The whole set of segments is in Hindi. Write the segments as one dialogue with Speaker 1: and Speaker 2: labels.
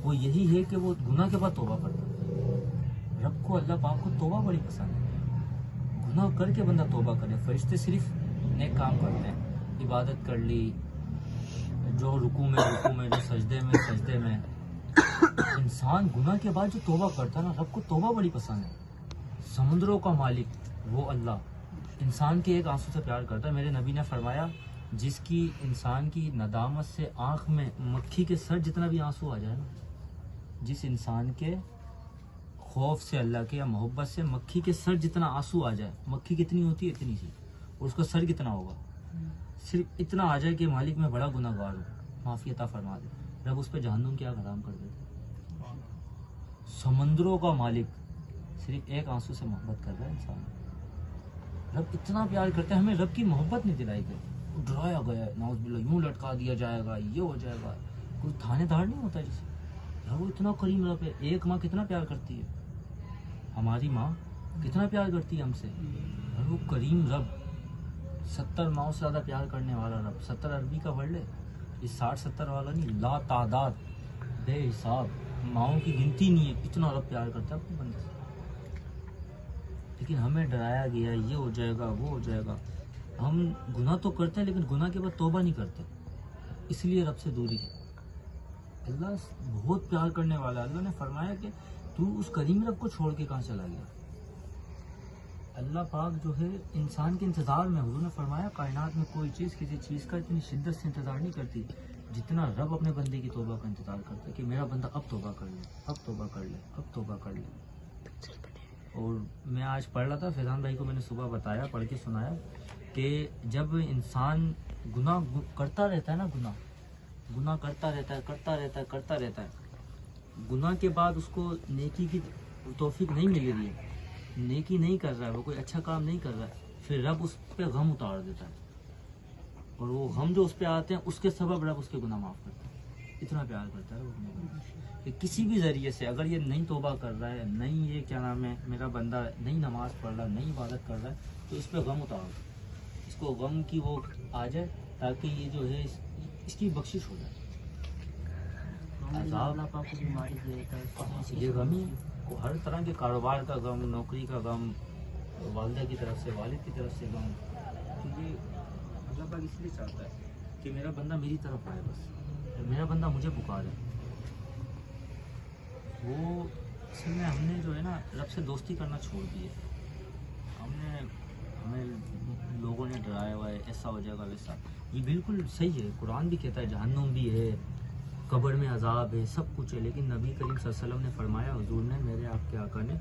Speaker 1: वो यही है कि वो गुनाह के बाद तौबा करता है। रब को, अल्लाह पाक को तौबा बड़ी पसंद है। गुनाह करके बंदा तौबा करे। फरिश्ते सिर्फ नेक काम करते हैं, इबादत कर ली, जो रुकू में, जो सजदे में। इंसान गुनाह के बाद जो तौबा करता है ना, रब को तौबा बड़ी पसंद है। समुद्रों का मालिक वो अल्लाह इंसान के एक आंसू से प्यार करता है। मेरे नबी ने फरमाया, जिसकी इंसान की नदामत से आंख में मक्खी के सर जितना भी आंसू आ जाए ना, जिस इंसान के खौफ से, अल्लाह के या मोहब्बत से मक्खी के सर जितना आंसू आ जाए, मक्खी कितनी होती है, इतनी सी, और उसका सर कितना होगा, सिर्फ इतना आ जाए कि मालिक मैं बड़ा गुनाहगार हूँ, माफी अता फरमा दे, रब उस पर जहन्नुम क्या हराम कर देते। समंदरों का मालिक सिर्फ एक आंसू से मोहब्बत कर रहा है इंसान। रब इतना प्यार करता है, हमें रब की मोहब्बत नहीं दिलाई गई, डराया गया, नाउज़ुबिल्लाह यूं लटका दिया जाएगा, ये हो जाएगा। कोई थानेदार नहीं होता जिसे। यार वो इतना करीम रब है। एक माँ कितना प्यार करती है, हमारी माँ कितना प्यार करती है हमसे। और वो करीम रब 70 माओं से ज्यादा प्यार करने वाला रब। 70 अरबी का वर्ड है, ये 60-70 वाला नहीं, ला तादाद बेहिसाब माओं की गिनती नहीं है, इतना रब प्यार करता है अपने बंदे से। लेकिन हमें डराया गया, ये हो जाएगा, वो हो जाएगा। हम गुनाह तो करते हैं, लेकिन गुनाह के बाद तौबा नहीं करते, इसलिए रब से दूरी है। अल्लाह बहुत प्यार करने वाला है। अल्लाह ने फरमाया कि तू उस करीम रब को छोड़ के कहाँ चला गया। अल्लाह पाक जो है इंसान के इंतजार में, हुजूर ने फरमाया कायनात में कोई चीज़ किसी चीज़ का इतनी शिद्दत से इंतजार नहीं करती जितना रब अपने बंदे की तौबा का इंतजार करता है, कि मेरा बंदा अब तौबा कर ले, अब तौबा कर ले, अब तौबा कर ले। और मैं आज पढ़ रहा था, फैजान भाई को मैंने सुबह बताया, पढ़ के सुनाया कि जब इंसान गुनाह करता रहता है ना, गुनाह करता रहता है, गुनाह के बाद उसको नेकी की तौफीक नहीं मिल रही है, नेकी नहीं कर रहा है, वो कोई अच्छा काम नहीं कर रहा है, फिर रब उस पर गम उतार देता है, और वो गम जो उस पर आते हैं उसके सबब रब उसके गुनाह माफ़ करता है। इतना प्यार करता है वो कि किसी भी ज़रिए से, अगर ये नहीं तौबा कर रहा है, नहीं ये क्या नाम है मेरा बंदा नहीं नमाज पढ़ रहा, नहीं इबादत कर रहा है, तो इस पर गम उतारो, इसको गम की वो आ जाए, ताकि ये जो है इसकी बख्शिश हो जाए। ये गम ही है, हर तरह के कारोबार का गम, नौकरी का गम, वालिदा की तरफ से, वालिद की तरफ से गम, क्योंकि अल्लाह पाक इसलिए चाहता है कि मेरा बंदा मेरी तरफ आए, बस मेरा बंदा मुझे पुकारे। वो असल में हमने जो है ना रब से दोस्ती करना छोड़ दी है। हमें लोगों ने डराया हुआ है, ऐसा हो जाएगा वैसा। ये बिल्कुल सही है, कुरान भी कहता है जहन्नुम भी है, कब्र में अजाब है, सब कुछ है। लेकिन नबी करीम सल्लल्लाहु अलैहि वसल्लम ने फरमाया, हुजूर ने, मेरे आपके आका ने,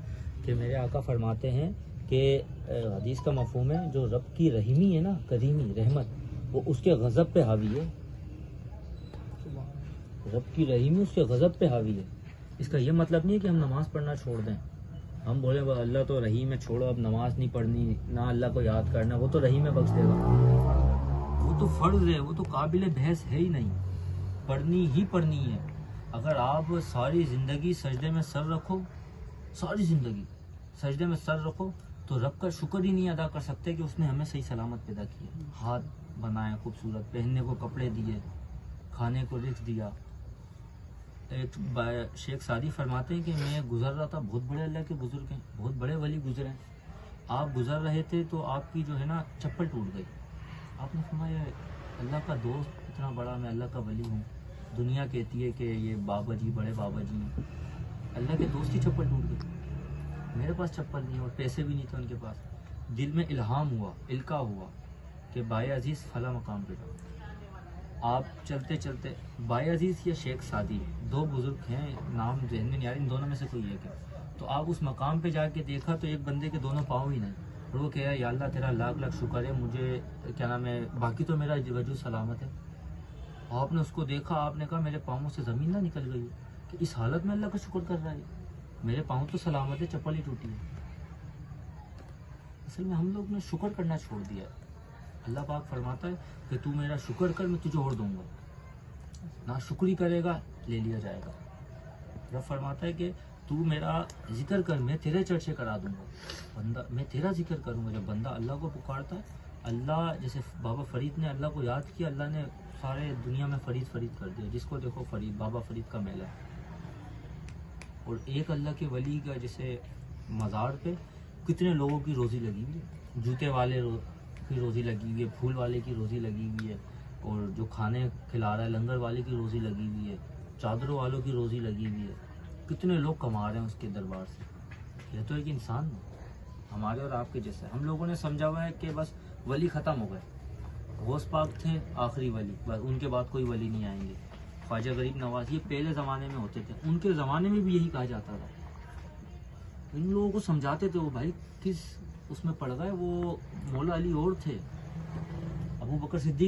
Speaker 1: कि मेरे आका फरमाते हैं कि हदीस का मफहूम है, जो रब की रहीमी है ना, करीमी रहमत, वो उसके गज़ब पे हावी है। रब की रहीमी उसके गज़ब पे हावी है। इसका ये मतलब नहीं है कि हम नमाज़ पढ़ना छोड़ दें, हम बोले अल्लाह तो रहीम है, छोड़ो अब नमाज नहीं पढ़नी, ना अल्लाह को याद करना, वो तो रहीम में बख्श देगा, वो तो फ़र्ज़ है, वो तो काबिल बहस है ही नहीं, पढ़नी ही पढ़नी है। अगर आप सारी ज़िंदगी सजदे में सर रखो, सारी ज़िंदगी सजदे में सर रखो, तो रब का शुक्र ही नहीं अदा कर सकते कि उसने हमें सही सलामत पैदा किया, हाथ बनाया खूबसूरत, पहनने को कपड़े दिए, खाने को रिज़्क़ दिया। एक शेख सादी फरमाते हैं कि मैं गुजर रहा था, बहुत बड़े अल्लाह के बुजुर्ग हैं, बहुत बड़े वली गुजरे हैं, आप गुजर रहे थे तो आपकी जो है ना चप्पल टूट गई, आपने फरमाया अल्लाह का दोस्त इतना बड़ा, मैं अल्लाह का वली हूँ, दुनिया कहती है कि ये बाबा जी बड़े बाबा जी हैं, अल्लाह के दोस्त की चप्पल टूट गई, मेरे पास चप्पल नहीं और पैसे भी नहीं थे उनके पास। दिल में इल्हाम हुआ, इल्का हुआ कि बाय अजीज़ फला मकाम पे जाओ। आप चलते चलते, बाय अजीज़ या शेख सादी, दो बुजुर्ग हैं, नाम जहन में नहीं आ रही, इन दोनों में से कोई एक है। तो आप उस मकाम पे जाके देखा तो एक बंदे के दोनों पाँव ही नहीं, और वो कह या अल्लाह तेरा लाख लाख शुक्र है, मुझे क्या नाम है, बाकी तो मेरा वजूद सलामत है। आपने उसको देखा, आपने कहा मेरे पाँवों से ज़मीन ना निकल गई कि इस हालत में अल्लाह का शुक्र कर रहा है, मेरे पाँव तो सलामत है, चप्पल ही टूटी है। असल में हम लोग ने शुक्र करना छोड़ दिया है। अल्लाह पाक फरमाता है कि तू मेरा शुक्र कर, मैं तुझे और दूंगा, ना शुक्री करेगा ले लिया जाएगा। रब फरमाता है कि तू मेरा जिक्र कर, मैं तेरे चर्चे करा दूंगा, बंदा मैं तेरा जिक्र करूंगा। जब बंदा अल्लाह को पुकारता है, अल्लाह, जैसे बाबा फरीद ने अल्लाह को याद किया, अल्लाह ने सारे दुनिया में फरीद फरीद कर दिया, जिसको देखो फरीद, बाबा फरीद का मेला है। और एक अल्लाह के वली का जैसे मज़ार पे कितने लोगों की रोज़ी लगी हुई है, जूते वाले की रोज़ी लगी हुई है, फूल वाले की रोज़ी लगी हुई है, और जो खाने खिला रहा है लंगर वाले की रोज़ी लगी हुई है, चादरों वालों की रोज़ी लगी हुई है। कितने लोग कमा रहे हैं उसके दरबार से। यह तो एक इंसान है, हमारे और आपके जैसा। हम लोगों ने समझा हुआ है कि बस वली ख़त्म हो गए, गौस पाक थे आखिरी वली, बस उनके बाद कोई वली नहीं आएंगे। ख्वाजा गरीब नवाज ये पहले ज़माने में होते थे, उनके ज़माने में भी यही कहा जाता था। इन लोगों को समझाते थे, वो भाई किस उसमें पड़ गए, वो मौला अली और थे, अबू बकर सिद्दीक